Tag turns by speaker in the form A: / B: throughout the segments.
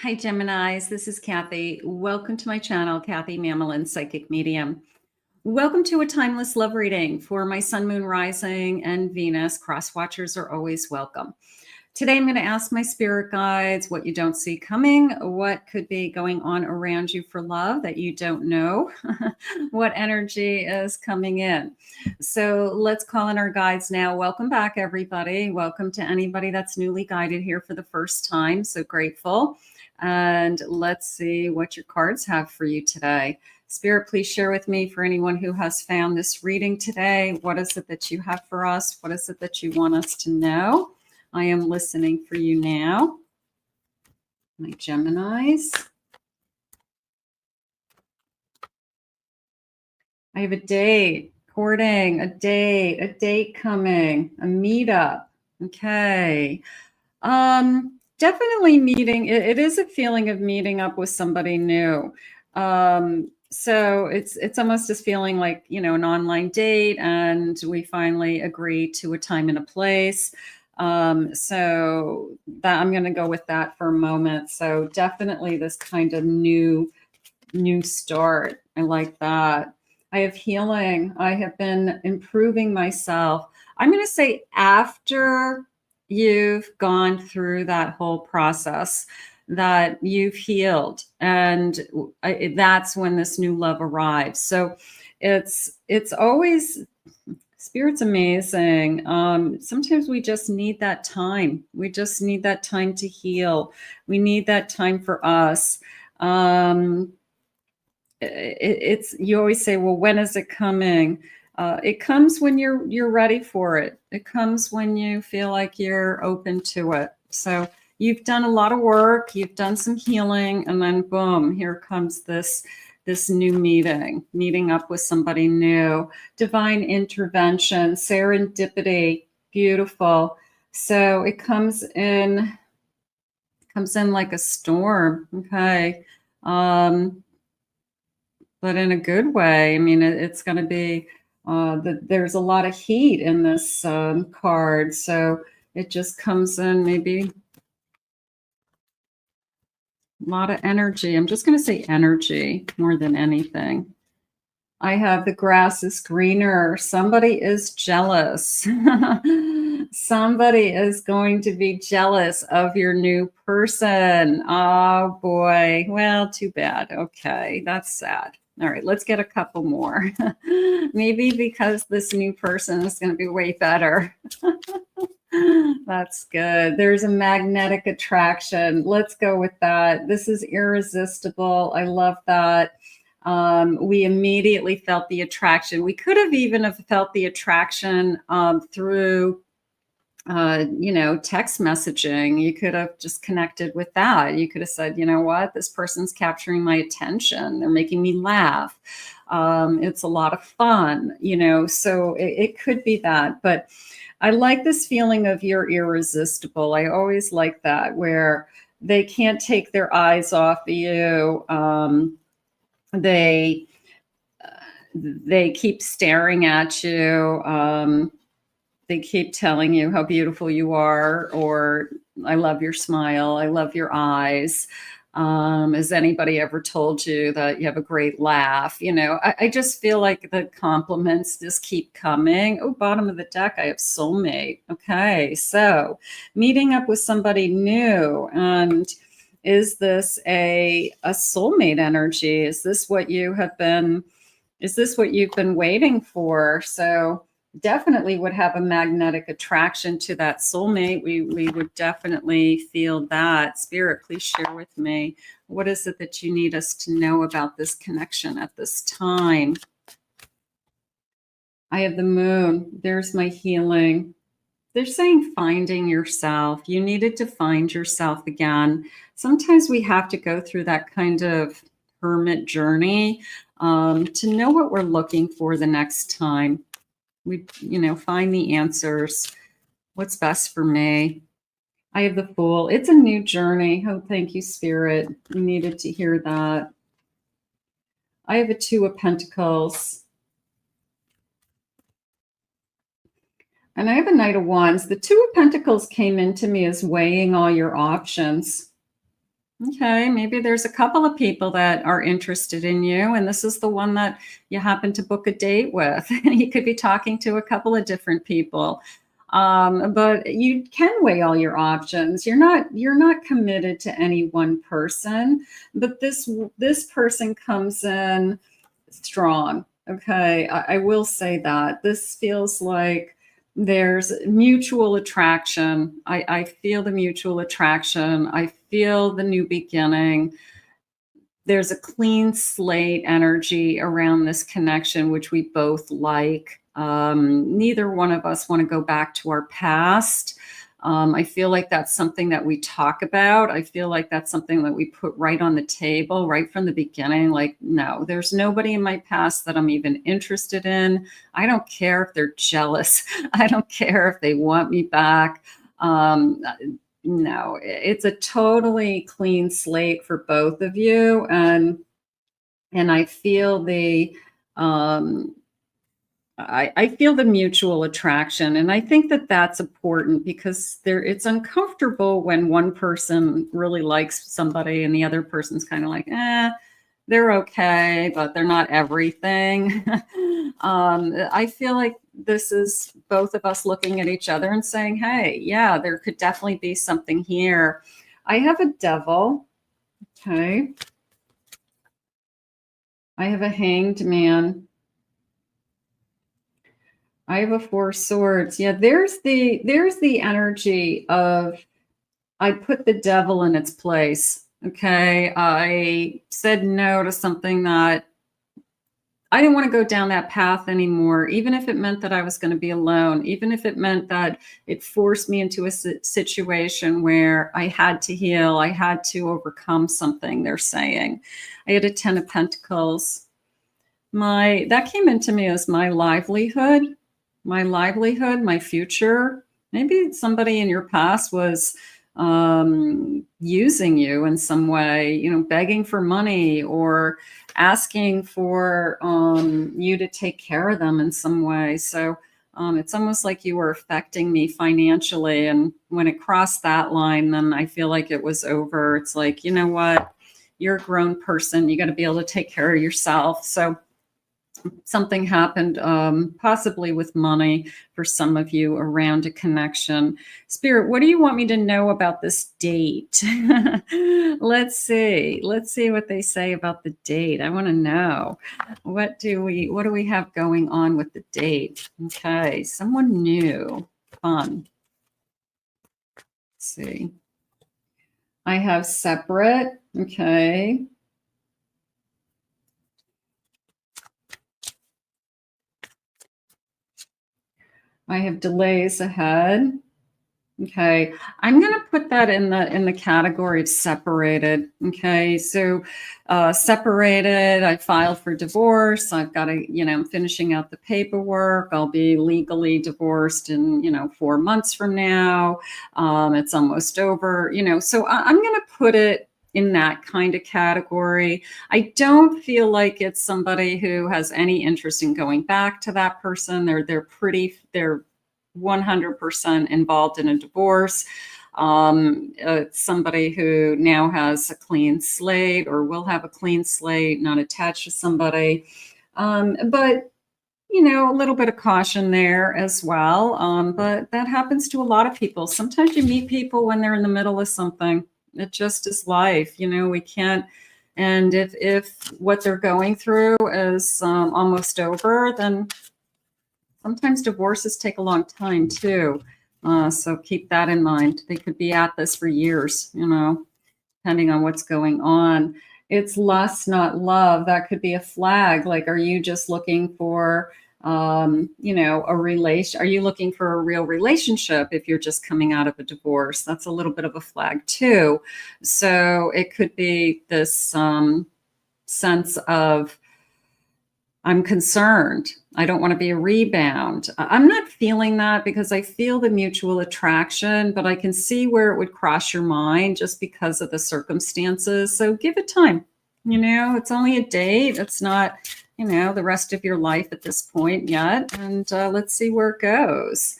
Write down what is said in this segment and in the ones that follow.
A: Hi, Geminis. This is Kathy. Welcome to my channel, Kathy Mamolen, Psychic Medium. Welcome to a timeless love reading for my Sun, Moon, Rising, and Venus. Cross watchers are always welcome. Today, I'm going to ask my spirit guides what you don't see coming, what could be going on around you for love that you don't know, what energy is coming in. So let's call in our guides now. Welcome back, everybody. Welcome to anybody that's newly guided here for the first time. So grateful. And let's see what your cards have for you today. Spirit, please share with me for anyone who has found this reading today. What is it that you have for us? What is it that you want us to know? I am listening for you now. My Geminis. I have a date, courting, a date coming, a meetup. Okay. Definitely meeting. It is a feeling of meeting up with somebody new. So it's almost just feeling like, you know, an online date, and we finally agree to a time and a place. So that I'm going to go with that for a moment. So definitely this kind of new start. I like that. I have healing. I have been improving myself. I'm going to say after you've gone through that whole process, that you've healed, and that's when this new love arrives. So it's always, Spirit's amazing. Sometimes we just need that time. We just need that time to heal. We need that time for us. It's you always say, well, when is it coming? It comes when you're ready for it. It comes when you feel like you're open to it. So you've done a lot of work, you've done some healing, and then boom, here comes this new meeting up with somebody new. Divine intervention, serendipity, beautiful. So it comes in like a storm. Okay. But in a good way. I mean, it's going to be, there's a lot of heat in this card. So it just comes in maybe a lot of energy. I'm just going to say energy more than anything. I have the grass is greener. Somebody is jealous. Somebody is going to be jealous of your new person. Oh boy. Well, too bad. Okay, that's sad. All right, let's get a couple more. Maybe because this new person is going to be way better. That's good. There's a magnetic attraction. Let's go with that. This is irresistible. I love that. We immediately felt the attraction. We could have even have felt the attraction through text messaging. You could have just connected with that. You could have said, you know what, this person's capturing my attention. They're making me laugh. It's a lot of fun, so it could be that. But I like this feeling of you're irresistible. I always like that, where they can't take their eyes off of you. They keep staring at you. They keep telling you how beautiful you are, or I love your smile. I love your eyes. Has anybody ever told you that you have a great laugh? I just feel like the compliments just keep coming. Oh, bottom of the deck, I have soulmate. Okay, so meeting up with somebody new. And is this a soulmate energy? Is this what you've been waiting for? So definitely would have a magnetic attraction to that soulmate. We would definitely feel that. Spirit, please share with me. What is it that you need us to know about this connection at this time? I have the moon. There's my healing. They're saying finding yourself. You needed to find yourself again. Sometimes we have to go through that kind of hermit journey to know what we're looking for the next time. We, find the answers. What's best for me? I have the Fool. It's a new journey. Oh, thank you, Spirit. You needed to hear that. I have a Two of Pentacles. And I have a Knight of Wands. The Two of Pentacles came into me as weighing all your options. Okay, maybe there's a couple of people that are interested in you, and this is the one that you happen to book a date with. You could be talking to a couple of different people. But you can weigh all your options. You're not committed to any one person, but this person comes in strong. Okay, I will say that this feels like there's mutual attraction. I feel the mutual attraction. I feel the new beginning. There's a clean slate energy around this connection, which we both like. Neither one of us want to go back to our past. I feel like that's something that we talk about. I feel like that's something that we put right on the table right from the beginning. Like, no, there's nobody in my past that I'm even interested in. I don't care if they're jealous. I don't care if they want me back. No, it's a totally clean slate for both of you. And I feel um, I feel the mutual attraction, and I think that that's important because it's uncomfortable when one person really likes somebody and the other person's kind of like, they're okay, but they're not everything. I feel like this is both of us looking at each other and saying, hey, yeah, there could definitely be something here. I have a devil. Okay. I have a hanged man. I have a four swords. Yeah, there's the energy of I put the devil in its place. Okay. I said no to something that I didn't want to go down that path anymore, even if it meant that I was going to be alone, even if it meant that it forced me into a situation where I had to heal, I had to overcome something, they're saying. I had a 10 of Pentacles. That came into me as my livelihood, my future. Maybe somebody in your past was using you in some way, begging for money or asking for you to take care of them in some way. So it's almost like you were affecting me financially. And when it crossed that line, then I feel like it was over. It's like, you know what? You're a grown person. You got to be able to take care of yourself. So something happened, possibly with money for some of you around a connection. Spirit, what do you want me to know about this date? Let's see what they say about the date. I want to know what do we have going on with the date? Okay, someone new, fun. Let's see. I have separate. Okay. I have delays ahead. Okay, I'm going to put that in the category of separated. Okay, so separated. I filed for divorce. I've got to, I'm finishing out the paperwork. I'll be legally divorced in 4 months from now. It's almost over. So I'm going to put it in that kind of category. I don't feel like it's somebody who has any interest in going back to that person. They're 100% involved in a divorce. Somebody who now has a clean slate or will have a clean slate, not attached to somebody. But a little bit of caution there as well. But that happens to a lot of people. Sometimes you meet people when they're in the middle of something. It just is life. We can't. And if what they're going through is almost over, then sometimes divorces take a long time too. So keep that in mind. They could be at this for years, depending on what's going on. It's lust, not love. That could be a flag. Like, are you just looking for, a relation? Are you looking for a real relationship if you're just coming out of a divorce? That's a little bit of a flag too. So it could be this sense of, I'm concerned. I don't want to be a rebound. I'm not feeling that because I feel the mutual attraction, but I can see where it would cross your mind just because of the circumstances. So give it time. It's only a date. It's not, the rest of your life at this point yet. And let's see where it goes.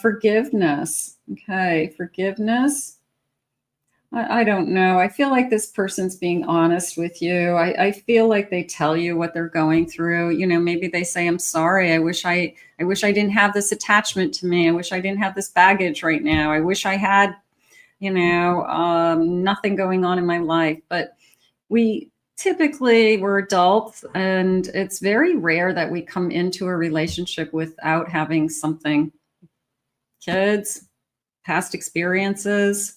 A: Forgiveness. Okay, forgiveness. I don't know. I feel like this person's being honest with you. I feel like they tell you what they're going through. You know, maybe they say, I'm sorry. I wish I didn't have this attachment to me. I wish I didn't have this baggage right now. I wish I had, nothing going on in my life. But we typically, we're adults, and it's very rare that we come into a relationship without having something, kids, past experiences,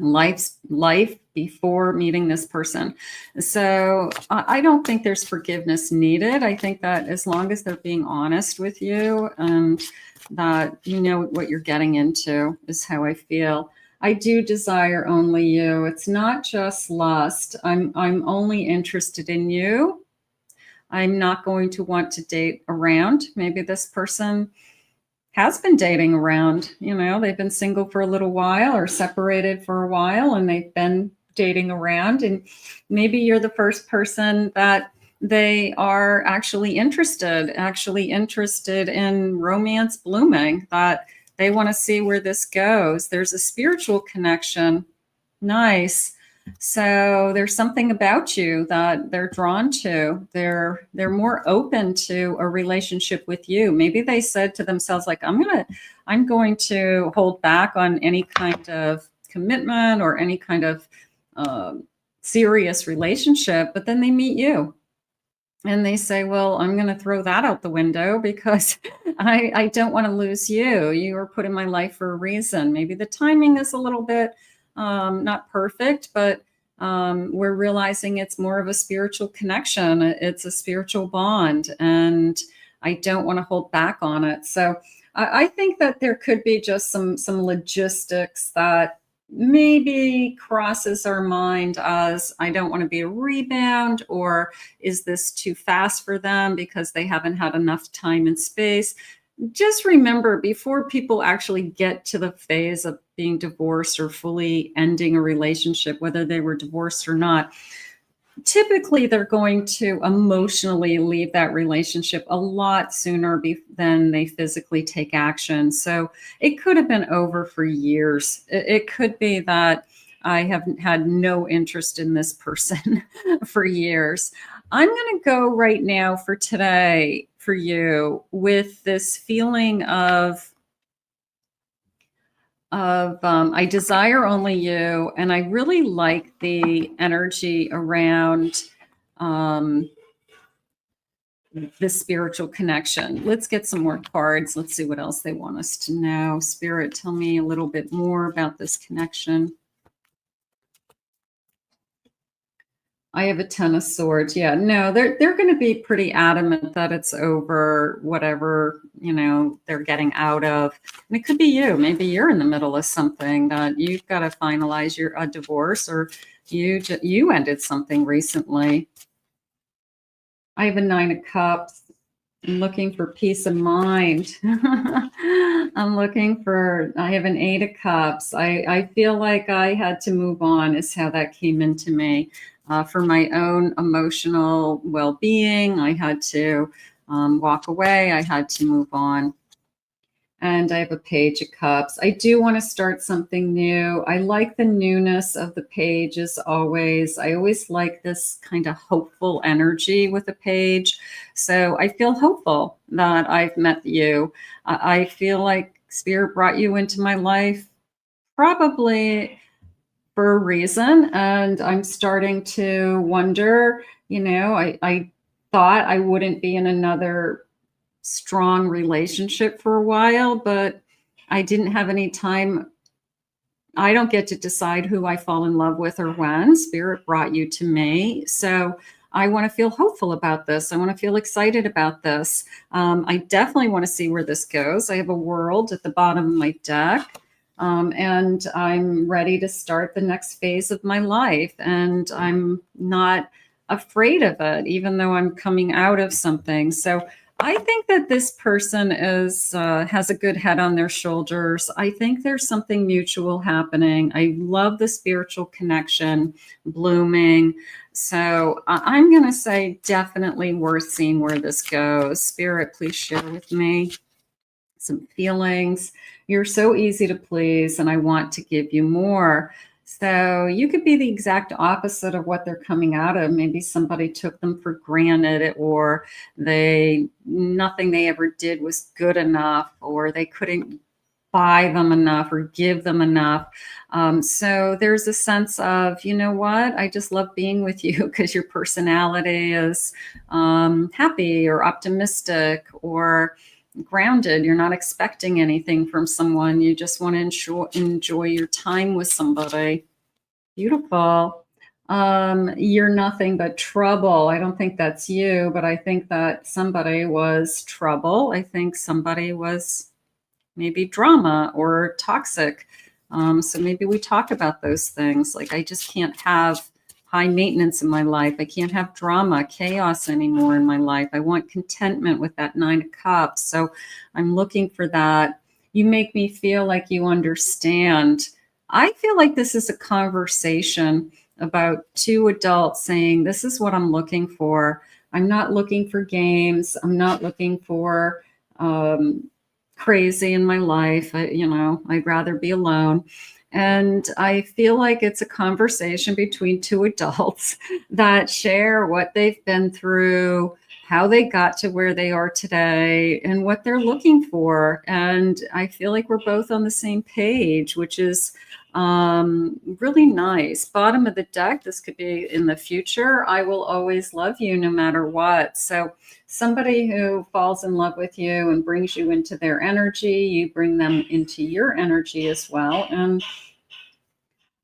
A: life before meeting this person. So I don't think there's forgiveness needed. I think that as long as they're being honest with you and that you know what you're getting into, is how I feel. I do desire only you. It's not just lust. I'm only interested in you. I'm not going to want to date around. Maybe this person has been dating around. They've been single for a little while or separated for a while, and they've been dating around. And maybe you're the first person that they are actually interested in romance blooming, that they want to see where this goes. There's a spiritual connection. Nice. So there's something about you that they're drawn to. They're more open to a relationship with you. Maybe they said to themselves, like, I'm going to hold back on any kind of commitment or any kind of serious relationship. But then they meet you and they say, well, I'm going to throw that out the window because I don't want to lose you. You were put in my life for a reason. Maybe the timing is a little bit not perfect, but we're realizing it's more of a spiritual connection. It's a spiritual bond, and I don't want to hold back on it. So I think that there could be just some logistics that maybe crosses our mind as, I don't want to be a rebound, or is this too fast for them because they haven't had enough time and space? Just remember, before people actually get to the phase of being divorced or fully ending a relationship, whether they were divorced or not, typically they're going to emotionally leave that relationship a lot sooner than they physically take action. So it could have been over for years. It could be that I haven't had no interest in this person for years. I'm going to go right now for today for you with this feeling of I desire only you, and I really like the energy around the spiritual connection. Let's get some more cards. Let's see what else they want us to know. Spirit, tell me a little bit more about this connection. I have a 10 of swords. Yeah, no, they're going to be pretty adamant that it's over, whatever, they're getting out of. And it could be you. Maybe you're in the middle of something that you've got to finalize a divorce, or you ended something recently. I have a 9 of cups. I'm looking for peace of mind. I have an 8 of cups. I feel like I had to move on, is how that came into me. For my own emotional well-being, I had to walk away. I had to move on. And I have a page of cups. I do want to start something new. I like the newness of the page as always. I always like this kind of hopeful energy with a page. So I feel hopeful that I've met you. I feel like Spirit brought you into my life probably for a reason. And I'm starting to wonder, I thought I wouldn't be in another strong relationship for a while, but I didn't have any time. I don't get to decide who I fall in love with or when. Spirit brought you to me. So I want to feel hopeful about this. I want to feel excited about this. I definitely want to see where this goes. I have a world at the bottom of my deck. And I'm ready to start the next phase of my life. And I'm not afraid of it, even though I'm coming out of something. So I think that this person has a good head on their shoulders. I think there's something mutual happening. I love the spiritual connection blooming. So I'm going to say definitely worth seeing where this goes. Spirit, please share with me some feelings. You're so easy to please, and I want to give you more. So you could be the exact opposite of what they're coming out of. Maybe somebody took them for granted, or nothing they ever did was good enough, or they couldn't buy them enough or give them enough. So there's a sense of, you know what, I just love being with you because your personality is happy or optimistic or grounded. You're not expecting anything from someone. You just want to enjoy your time with somebody. Beautiful. You're nothing but trouble. I don't think that's you, but I think that somebody was trouble. I think somebody was maybe drama or toxic. So maybe we talk about those things. Like, I just can't have high maintenance in my life. I can't have drama, chaos anymore in my life. I want contentment with that 9 of Cups. So I'm looking for that. You make me feel like you understand. I feel like this is a conversation about two adults saying, this is what I'm looking for. I'm not looking for games. I'm not looking for crazy in my life. I'd rather be alone. And I feel like it's a conversation between two adults that share what they've been through, how they got to where they are today, and what they're looking for. And I feel like we're both on the same page, which is really nice. Bottom of the deck, this could be in the future. I will always love you no matter what. So somebody who falls in love with you and brings you into their energy, you bring them into your energy as well. And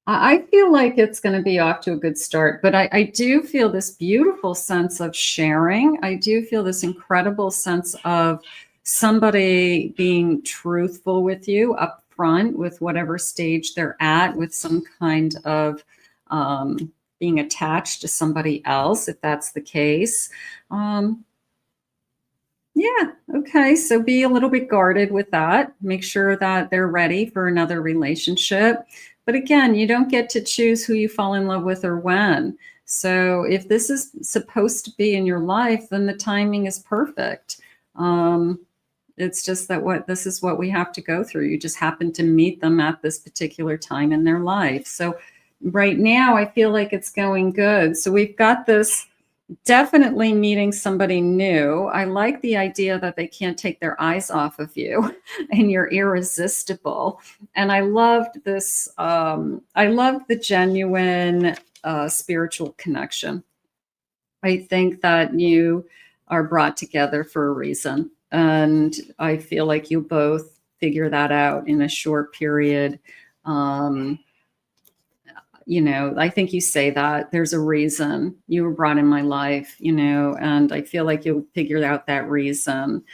A: I feel like it's going to be off to a good start, but I do feel this beautiful sense of sharing. I do feel this incredible sense of somebody being truthful with you up front with whatever stage they're at, with some kind of being attached to somebody else, if that's the case. Yeah. Okay. So be a little bit guarded with that. Make sure that they're ready for another relationship. But again, you don't get to choose who you fall in love with or when. So if this is supposed to be in your life, then the timing is perfect. It's just that this is what we have to go through. You just happen to meet them at this particular time in their life. So right now, I feel like it's going good. So we've got this. Definitely meeting somebody new. I like the idea that they can't take their eyes off of you and you're irresistible. And I loved this. I loved the genuine spiritual connection. I think that you are brought together for a reason. And I feel like you both figure that out in a short period. I think you say that there's a reason you were brought in my life, and I feel like you'll figure out that reason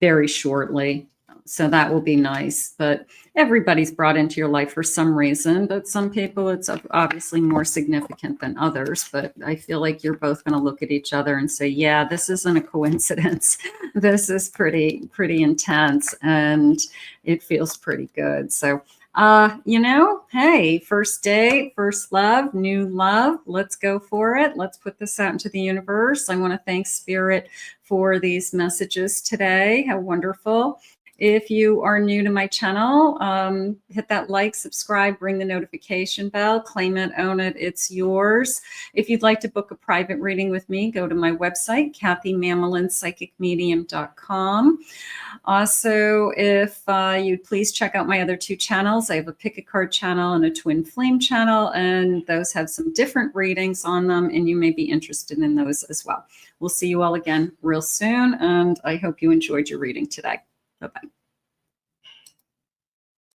A: very shortly. So that will be nice. But everybody's brought into your life for some reason, but some people it's obviously more significant than others. But I feel like you're both going to look at each other and say, yeah, this isn't a coincidence. This is pretty intense, and it feels pretty good. So hey, first date, first love, new love. Let's go for it. Let's put this out into the universe. I want to thank Spirit for these messages today. How wonderful. If you are new to my channel, hit that like, subscribe, ring the notification bell, claim it, own it, it's yours. If you'd like to book a private reading with me, go to my website, KathyMamolenPsychicMedium.com. Also, if you'd please check out my other 2 channels. I have a Pick a Card channel and a Twin Flame channel, and those have some different readings on them, and you may be interested in those as well. We'll see you all again real soon, and I hope you enjoyed your reading today. Bye-bye.